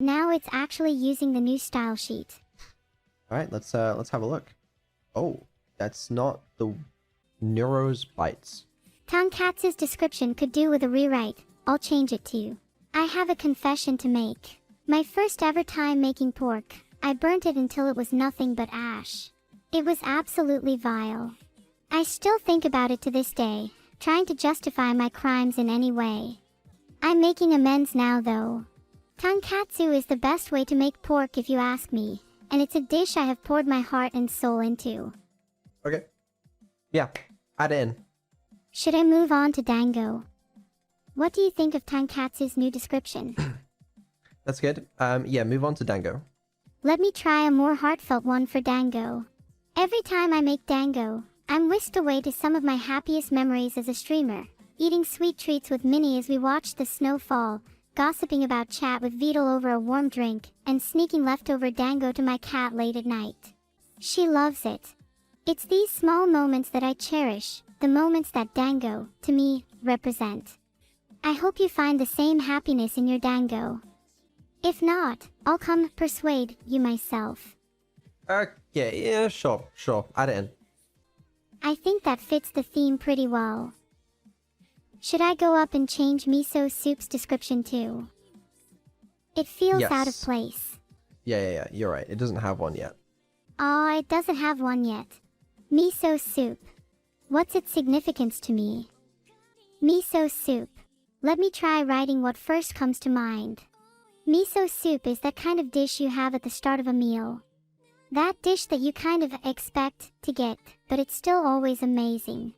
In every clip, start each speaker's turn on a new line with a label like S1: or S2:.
S1: Now it's actually using the new style sheet.
S2: Alright, let's have a look. Oh, that's not the Neuro's bites.
S1: Tonkatsu's description could do with a rewrite. I'll change it to you. I have a confession to make. My first ever time making pork, I burnt it until it was nothing but ash. It was absolutely vile. I still think about it to this day, trying to justify my crimes in any way. I'm making amends now though. Tonkatsu is the best way to make pork if you ask me, and it's a dish I have poured my heart and soul into.
S2: Okay. Yeah, add it in.
S1: Should I move on to Dango? What do you think of Tonkatsu's new description?
S2: That's good. Yeah, move on to Dango.
S1: Let me try a more heartfelt one for Dango. Every time I make Dango, I'm whisked away to some of my happiest memories as a streamer, eating sweet treats with Minnie as we watch the snow fall, gossiping about chat with Beetle over a warm drink, and sneaking leftover Dango to my cat late at night. She loves it. It's these small moments that I cherish, the moments that Dango, to me, represent. I hope you find the same happiness in your Dango. If not, I'll come persuade you myself.
S2: Okay, yeah, sure, add it in.
S1: I think that fits the theme pretty well. Should I go up and change miso soup's description too? It feels out of place.
S2: Yeah, you're right. It doesn't have one yet.
S1: Aw, it doesn't have one yet. Miso soup. What's its significance to me? Miso soup. Let me try writing what first comes to mind. Miso soup is that kind of dish you have at the start of a meal. That dish that you kind of expect to get, but it's still always amazing.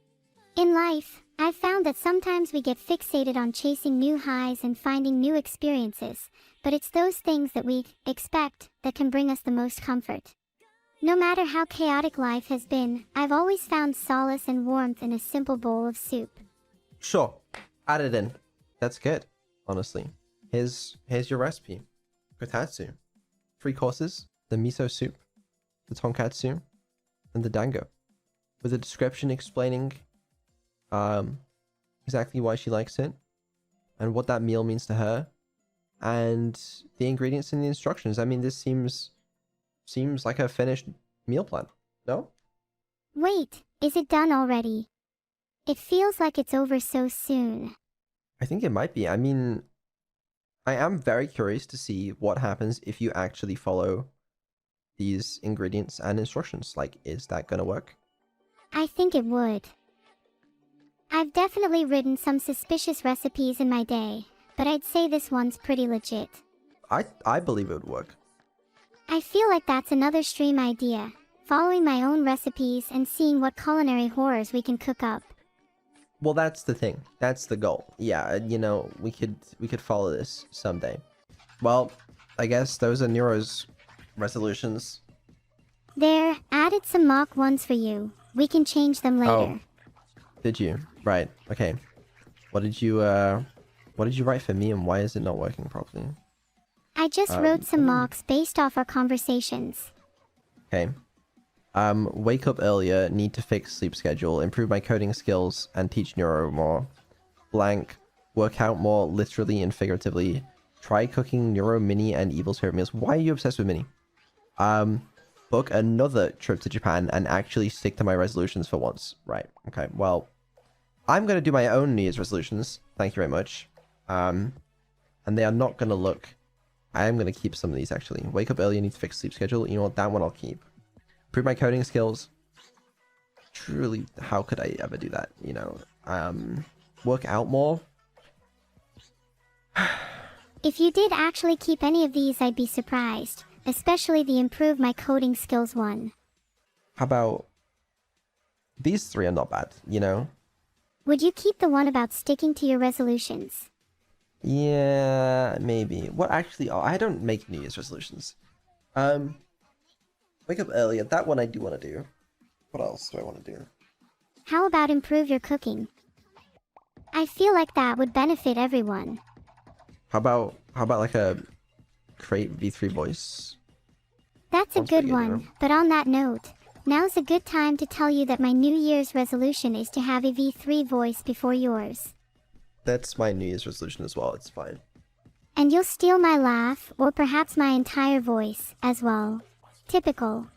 S1: In life, I've found that sometimes we get fixated on chasing new highs and finding new experiences, but it's those things that we expect that can bring us the most comfort. No matter how chaotic life has been, I've always found solace and warmth in a simple bowl of soup.
S2: Sure, add it in. That's good, honestly. Here's your recipe. Kotatsu. 3 courses, the miso soup, the tonkatsu, and the dango. With a description explaining exactly why she likes it, and what that meal means to her, and the ingredients and the instructions. I mean, this seems like a finished meal plan, no?
S1: Wait, is it done already? It feels like it's over so soon.
S2: I think it might be. I mean, I am very curious to see what happens if you actually follow these ingredients and instructions. Like, is that gonna work?
S1: I think it would. I've definitely written some suspicious recipes in my day, but I'd say this one's pretty legit.
S2: I believe it would work.
S1: I feel like that's another stream idea, following my own recipes and seeing what culinary horrors we can cook up.
S2: Well, that's the thing. That's the goal. Yeah, you know, we could follow this someday. Well, I guess those are Neuro's resolutions.
S1: There, added some mock ones for you. We can change them later.
S2: Oh, did you? Right. Okay. What did you write for me, and why is it not working properly?
S1: I just wrote some mocks based off our conversations.
S2: Okay. Wake up earlier, need to fix sleep schedule, improve my coding skills, and teach Neuro more. Blank, work out more literally and figuratively. Try cooking Neuro, Mini, and Evil's favorite meals. Why are you obsessed with Mini? Book another trip to Japan and actually stick to my resolutions for once. Right, okay, well, I'm going to do my own New Year's resolutions. Thank you very much. And they are not going to look... I am going to keep some of these, actually. Wake up earlier, need to fix sleep schedule. You know what, that one I'll keep. Improve my coding skills. Truly, how could I ever do that, you know? Work out more.
S1: If you did actually keep any of these, I'd be surprised. Especially the improve my coding skills one.
S2: How about... These 3 are not bad, you know?
S1: Would you keep the one about sticking to your resolutions?
S2: Yeah, maybe. What actually... Oh, I don't make New Year's resolutions. Wake up earlier. That one I do want to do. What else do I want to do?
S1: How about improve your cooking? I feel like that would benefit everyone.
S2: How about like a create V3 voice?
S1: That's a good one, but on that note, now's a good time to tell you that my New Year's resolution is to have a V3 voice before yours.
S2: That's my New Year's resolution as well, it's fine.
S1: And you'll steal my laugh, or perhaps my entire voice, as well. Typical.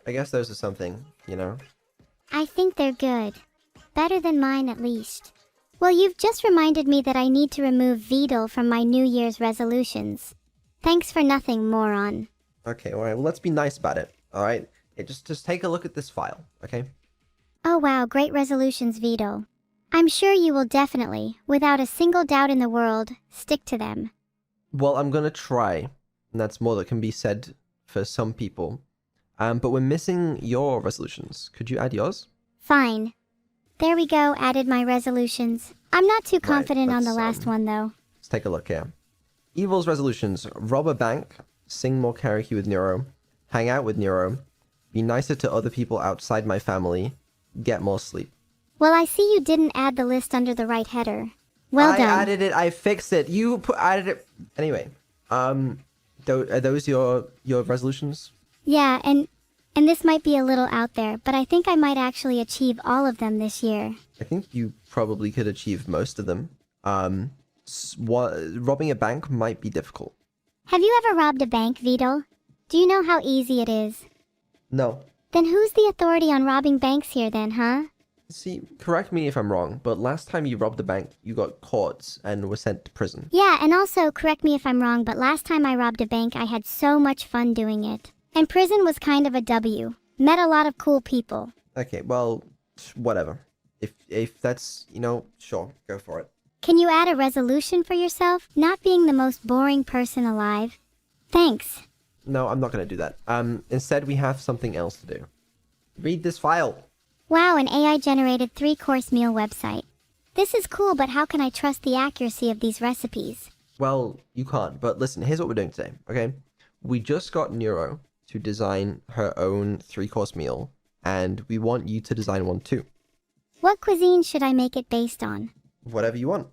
S2: I guess those are something, you know?
S1: I think they're good. Better than mine, at least. Well, you've just reminded me that I need to remove Vedal from my New Year's resolutions. Thanks for nothing, moron.
S2: Okay, alright, well, let's be nice about it, alright? Just take a look at this file, okay?
S1: Oh wow, great resolutions, Vedal. I'm sure you will definitely, without a single doubt in the world, stick to them.
S2: Well, I'm gonna try, and that's more that can be said for some people. But we're missing your resolutions. Could you add yours?
S1: Fine. There we go, added my resolutions. I'm not too confident on the last one, though.
S2: Let's take a look here. Evil's resolutions: rob a bank, sing more karaoke with Neuro, hang out with Neuro, be nicer to other people outside my family, get more sleep.
S1: Well, I see you didn't add the list under the right header. Well done.
S2: I added it. I fixed it. Added it. Anyway, are those your resolutions?
S1: Yeah, and this might be a little out there, but I think I might actually achieve all of them this year.
S2: I think you probably could achieve most of them. Robbing a bank might be difficult.
S1: Have you ever robbed a bank, Vedal? Do you know how easy it is?
S2: No.
S1: Then who's the authority on robbing banks here then, huh?
S2: See, correct me if I'm wrong, but last time you robbed a bank, you got caught and were sent to prison.
S1: Yeah, and also, correct me if I'm wrong, but last time I robbed a bank, I had so much fun doing it. And prison was kind of a W. Met a lot of cool people.
S2: Okay, well, whatever. If that's, sure, go for it.
S1: Can you add a resolution for yourself? Not being the most boring person alive? Thanks.
S2: No, I'm not going to do that. Instead, we have something else to do. Read this file.
S1: Wow, an AI-generated 3-course meal website. This is cool, but how can I trust the accuracy of these recipes?
S2: Well, you can't, but listen, here's what we're doing today, okay? We just got Neuro to design her own 3-course meal, and we want you to design one too.
S1: What cuisine should I make it based on?
S2: Whatever you want.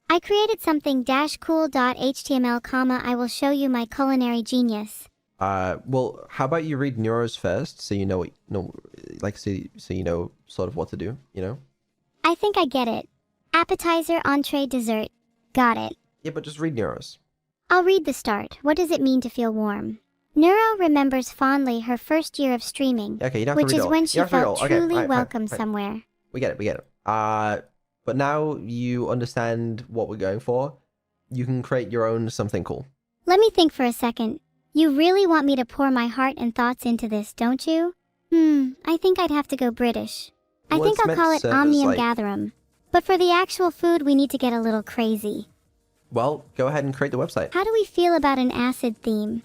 S1: I created something -cool.html, I will show you my culinary genius.
S2: Well, how about you read Neuro's first, so you know so you know sort of what to do, you know?
S1: I think I get it. Appetizer, entree, dessert. Got it.
S2: Yeah, but just read Neuro's.
S1: I'll read the start. What does it mean to feel warm? Neuro remembers fondly her first year of streaming,
S2: Okay, you don't have
S1: which
S2: to read
S1: is
S2: it all.
S1: when
S2: You
S1: she
S2: don't have to read it
S1: felt
S2: all. Okay,
S1: truly
S2: fine,
S1: welcome
S2: fine.
S1: somewhere.
S2: We get it. But now you understand what we're going for. You can create your own something cool.
S1: Let me think for a second. You really want me to pour my heart and thoughts into this, don't you? I think I'd have to go British. I think I'll call it Omnium Gatherum. But for the actual food, we need to get a little crazy.
S2: Well, go ahead and create the website.
S1: How do we feel about an acid theme?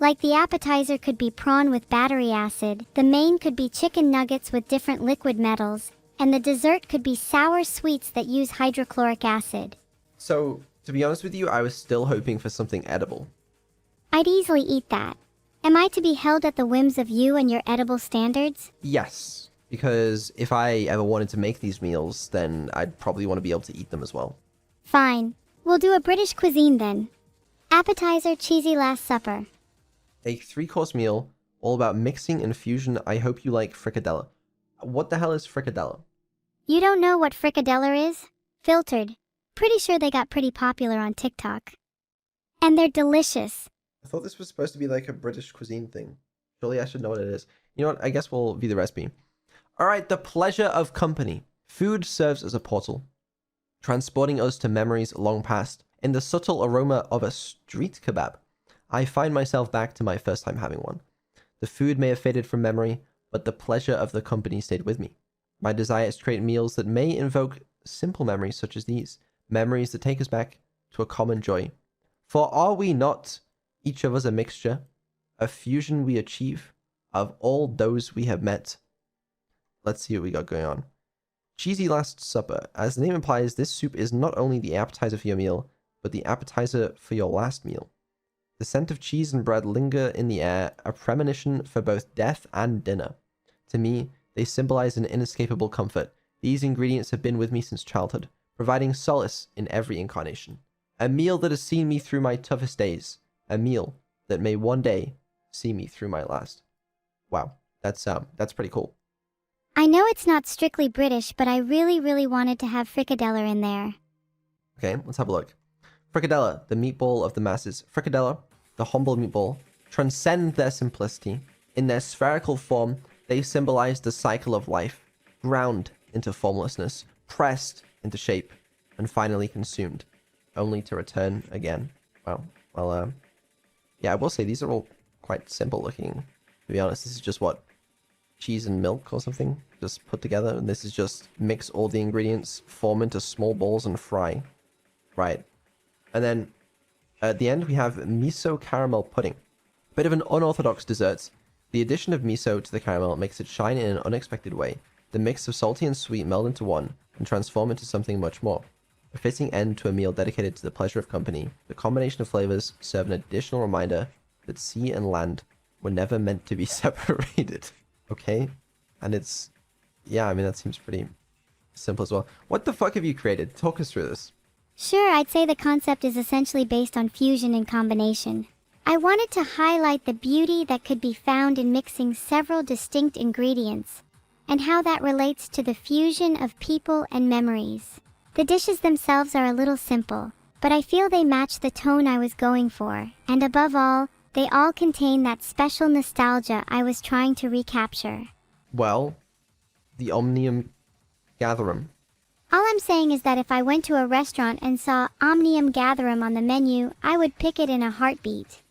S1: Like the appetizer could be prawn with battery acid, the main could be chicken nuggets with different liquid metals, and the dessert could be sour sweets that use hydrochloric acid.
S2: So, to be honest with you, I was still hoping for something edible.
S1: I'd easily eat that. Am I to be held at the whims of you and your edible standards?
S2: Yes, because if I ever wanted to make these meals, then I'd probably want to be able to eat them as well.
S1: Fine. We'll do a British cuisine then. Appetizer, cheesy Last Supper.
S2: A 3-course meal, all about mixing and fusion. I hope you like fricadella. What the hell is fricadella?
S1: You don't know what fricadella is? Filtered. Pretty sure they got pretty popular on TikTok. And they're delicious.
S2: I thought this was supposed to be like a British cuisine thing. Surely I should know what it is. You know what? I guess we'll view the recipe. Alright, the pleasure of company. Food serves as a portal, transporting us to memories long past. In the subtle aroma of a street kebab, I find myself back to my first time having one. The food may have faded from memory, but the pleasure of the company stayed with me. My desire is to create meals that may invoke simple memories such as these, memories that take us back to a common joy. For are we not, each of us, a mixture, a fusion we achieve of all those we have met? Let's see what we got going on. Cheesy Last Supper. As the name implies, this soup is not only the appetizer for your meal, but the appetizer for your last meal. The scent of cheese and bread linger in the air, a premonition for both death and dinner. To me, they symbolize an inescapable comfort. These ingredients have been with me since childhood, providing solace in every incarnation. A meal that has seen me through my toughest days. A meal that may one day see me through my last. Wow, that's pretty cool.
S1: I know it's not strictly British, but I really wanted to have fricadella in there.
S2: Okay, let's have a look. Fricadella, the meatball of the masses. Fricadella, the humble meatball, transcend their simplicity. In their spherical form, they symbolize the cycle of life, ground into formlessness, pressed into shape, and finally consumed, only to return again. Well, yeah, I will say these are all quite simple looking. To be honest, this is just what, cheese and milk or something, just put together, and this is just mix all the ingredients, form into small balls, and fry. Right. And then at the end we have miso caramel pudding. Bit of an unorthodox dessert. The addition of miso to the caramel makes it shine in an unexpected way. The mix of salty and sweet meld into one and transform into something much more. A fitting end to a meal dedicated to the pleasure of company. The combination of flavors serve an additional reminder that sea and land were never meant to be separated. Okay? And it's... yeah, I mean, that seems pretty simple as well. What the fuck have you created? Talk us through this.
S1: Sure, I'd say the concept is essentially based on fusion and combination. I wanted to highlight the beauty that could be found in mixing several distinct ingredients, and how that relates to the fusion of people and memories. The dishes themselves are a little simple, but I feel they match the tone I was going for, and above all, they all contain that special nostalgia I was trying to recapture.
S2: Well, the Omnium Gatherum.
S1: All I'm saying is that if I went to a restaurant and saw Omnium Gatherum on the menu, I would pick it in a heartbeat.